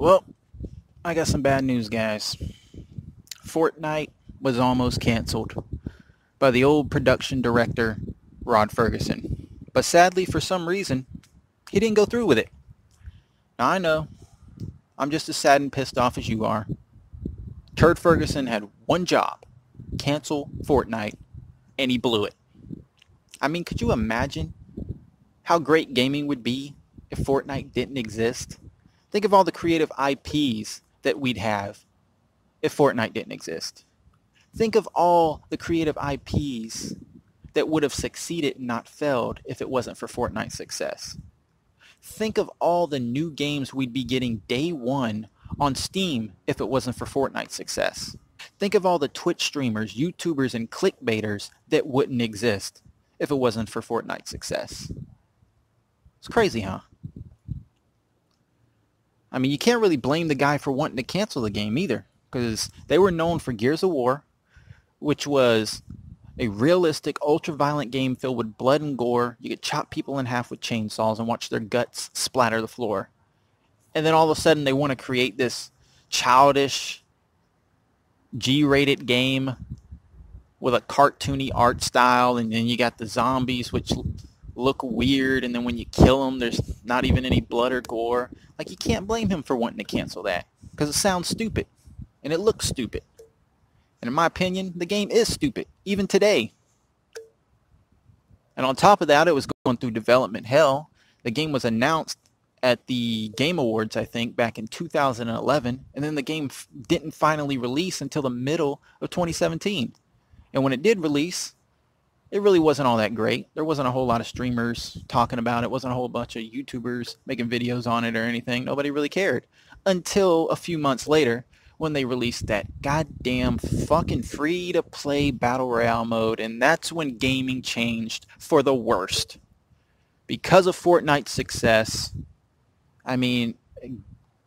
Well, I got some bad news, guys. Fortnite was almost canceled by the old production director, Rod Ferguson. But sadly, for some reason, he didn't go through with it. Now, I know, I'm just as sad and pissed off as you are. Turd Ferguson had one job, cancel Fortnite, and he blew it. I mean, could you imagine how great gaming would be if Fortnite didn't exist? Think of all the creative IPs that we'd have if Fortnite didn't exist. Think of all the creative IPs that would have succeeded and not failed if it wasn't for Fortnite's success. Think of all the new games we'd be getting day one on Steam if it wasn't for Fortnite's success. Think of all the Twitch streamers, YouTubers, and clickbaiters that wouldn't exist if it wasn't for Fortnite's success. It's crazy, huh? I mean, you can't really blame the guy for wanting to cancel the game either, because they were known for Gears of War, which was a realistic, ultra-violent game filled with blood and gore. You could chop people in half with chainsaws and watch their guts splatter the floor. And then all of a sudden they want to create this childish, G-rated game with a cartoony art style, and then you got the zombies, which look weird, and then when you kill them, there's not even any blood or gore. Like, you can't blame him for wanting to cancel that, because it sounds stupid, and it looks stupid. And in my opinion, the game is stupid, even today. And on top of that, it was going through development hell. The game was announced at the Game Awards, I think, back in 2011, and then the game didn't finally release until the middle of 2017. And when it did release, it really wasn't all that great. There wasn't a whole lot of streamers talking about it. Wasn't a whole bunch of YouTubers making videos on it or anything. Nobody really cared. Until a few months later, when they released that goddamn fucking free-to-play Battle Royale mode, and that's when gaming changed for the worst. Because of Fortnite's success, I mean,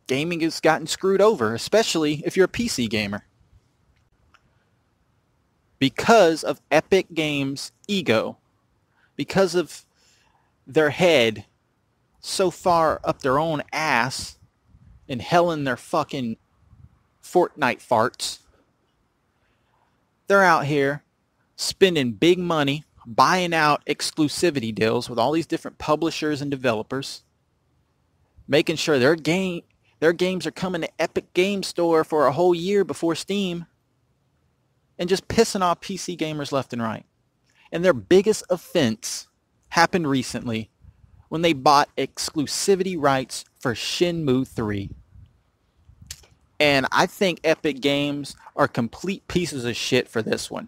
gaming has gotten screwed over, especially if you're a PC gamer. Because of Epic Games' ego, because of their head so far up their own ass and hell in their fucking Fortnite farts, they're out here spending big money, buying out exclusivity deals with all these different publishers and developers, making sure their games are coming to Epic Games Store for a whole year before Steam, and just pissing off PC gamers left and right. And their biggest offense happened recently when they bought exclusivity rights for Shenmue 3. And I think Epic Games are complete pieces of shit for this one.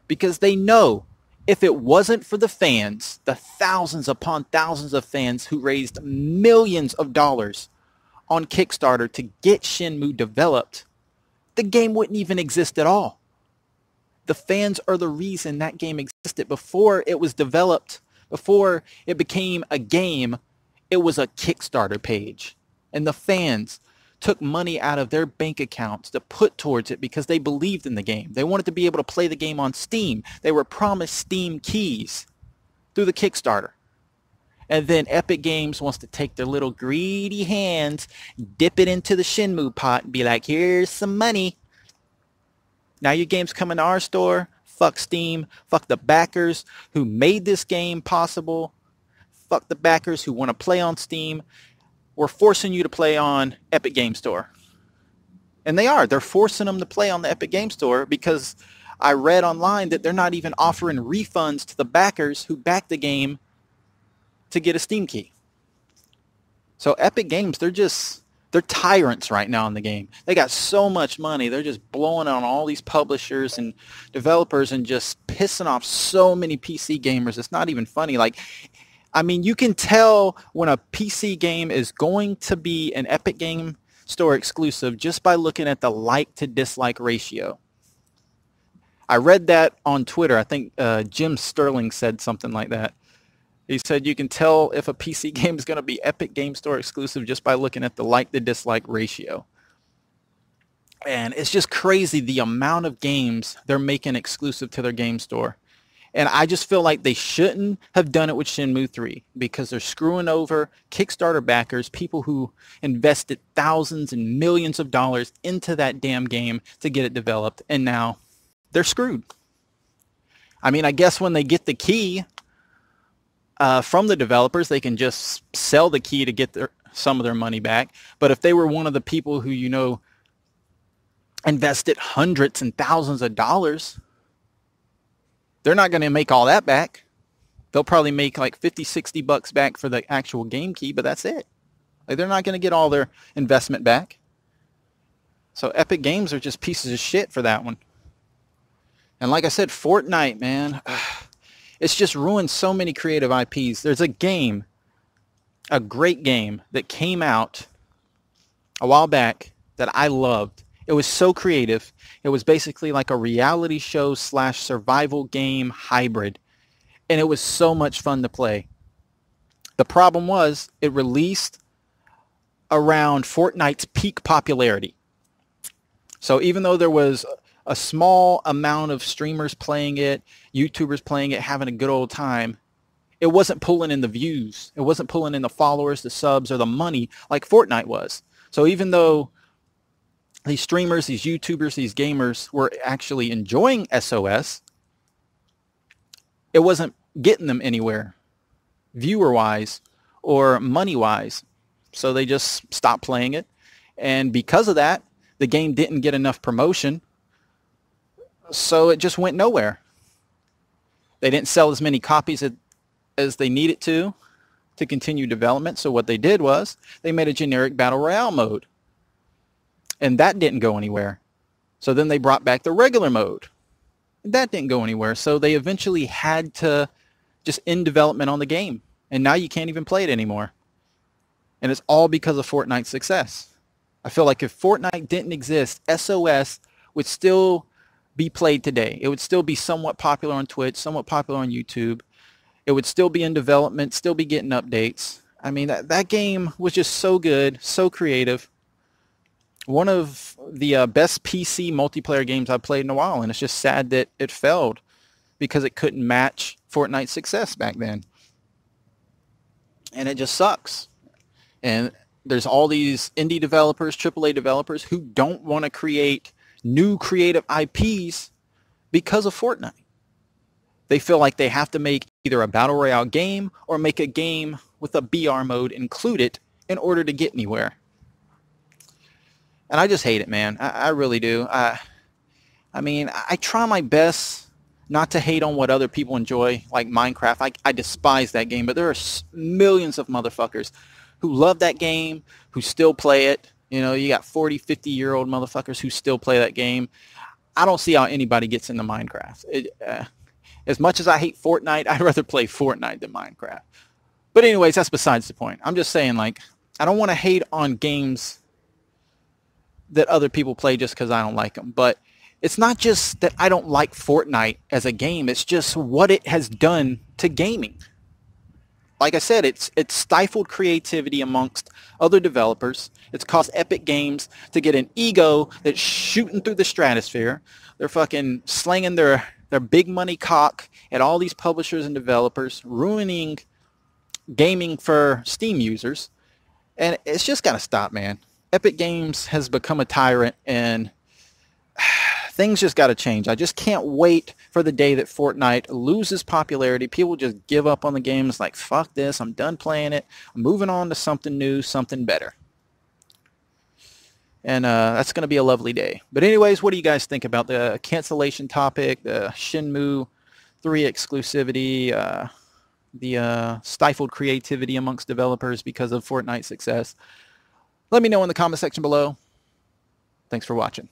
Because they know if it wasn't for the fans, the thousands upon thousands of fans who raised millions of dollars on Kickstarter to get Shenmue developed, the game wouldn't even exist at all. The fans are the reason that game existed. Before it was developed, before it became a game, it was a Kickstarter page. And the fans took money out of their bank accounts to put towards it because they believed in the game. They wanted to be able to play the game on Steam. They were promised Steam keys through the Kickstarter. And then Epic Games wants to take their little greedy hands, dip it into the Shenmue pot, and be like, here's some money. Now your game's coming to our store. Fuck Steam. Fuck the backers who made this game possible. Fuck the backers who want to play on Steam. We're forcing you to play on Epic Game Store. And they are. They're forcing them to play on the Epic Game Store because I read online that they're not even offering refunds to the backers who backed the game to get a Steam key. So Epic Games, they're tyrants right now in the game. They got so much money. They're just blowing on all these publishers and developers and just pissing off so many PC gamers. It's not even funny. Like, I mean, you can tell when a PC game is going to be an Epic Game Store exclusive just by looking at the like to dislike ratio. I read that on Twitter. I think Jim Sterling said something like that. He said you can tell if a PC game is going to be Epic Game Store exclusive just by looking at the like to dislike ratio. And it's just crazy the amount of games they're making exclusive to their game store. And I just feel like they shouldn't have done it with Shenmue 3 because they're screwing over Kickstarter backers, people who invested thousands and millions of dollars into that damn game to get it developed, and now they're screwed. I mean, I guess when they get the key from the developers, they can just sell the key to get some of their money back. But if they were one of the people who, you know, invested hundreds and thousands of dollars, they're not going to make all that back. They'll probably make like 50, 60 bucks back for the actual game key, but that's it. Like, they're not going to get all their investment back. So Epic Games are just pieces of shit for that one. And like I said, Fortnite, man, it's just ruined so many creative IPs. There's a game, a great game that came out a while back that I loved. It was so creative. It was basically like a reality show / survival game hybrid. And it was so much fun to play. The problem was it released around Fortnite's peak popularity. So even though there was a small amount of streamers playing it, YouTubers playing it, having a good old time, it wasn't pulling in the views. It wasn't pulling in the followers, the subs, or the money like Fortnite was. So even though these streamers, these YouTubers, these gamers were actually enjoying SOS, it wasn't getting them anywhere, viewer-wise or money-wise. So they just stopped playing it. And because of that, the game didn't get enough promotion. So it just went nowhere. They didn't sell as many copies as they needed to continue development. So what they did was they made a generic battle royale mode. And that didn't go anywhere. So then they brought back the regular mode. That didn't go anywhere. So they eventually had to just end development on the game. And now you can't even play it anymore. And it's all because of Fortnite's success. I feel like if Fortnite didn't exist, SOS would still be played today. It would still be somewhat popular on Twitch, somewhat popular on YouTube. It would still be in development, still be getting updates. I mean, that game was just so good, so creative. One of the best PC multiplayer games I've played in a while, and it's just sad that it failed because it couldn't match Fortnite's success back then. And it just sucks. And there's all these indie developers, AAA developers who don't want to create new creative IPs because of Fortnite. They feel like they have to make either a battle royale game or make a game with a BR mode included in order to get anywhere. And I just hate it, man. I really do. I mean, I try my best not to hate on what other people enjoy, like Minecraft. I despise that game, but there are millions of motherfuckers who love that game, who still play it. You know, you got 40, 50-year-old motherfuckers who still play that game. I don't see how anybody gets into Minecraft. As much as I hate Fortnite, I'd rather play Fortnite than Minecraft. But anyways, that's besides the point. I'm just saying, like, I don't want to hate on games that other people play just because I don't like them. But it's not just that I don't like Fortnite as a game. It's just what it has done to gaming. Like I said, it's stifled creativity amongst other developers. It's caused Epic Games to get an ego that's shooting through the stratosphere. They're fucking slinging their big money cock at all these publishers and developers, ruining gaming for Steam users. And it's just got to stop, man. Epic Games has become a tyrant, and things just got to change. I just can't wait for the day that Fortnite loses popularity. People just give up on the game. It's like, fuck this. I'm done playing it. I'm moving on to something new, something better. And that's going to be a lovely day. But anyways, what do you guys think about the cancellation topic, the Shenmue 3 exclusivity, the stifled creativity amongst developers because of Fortnite's success? Let me know in the comment section below. Thanks for watching.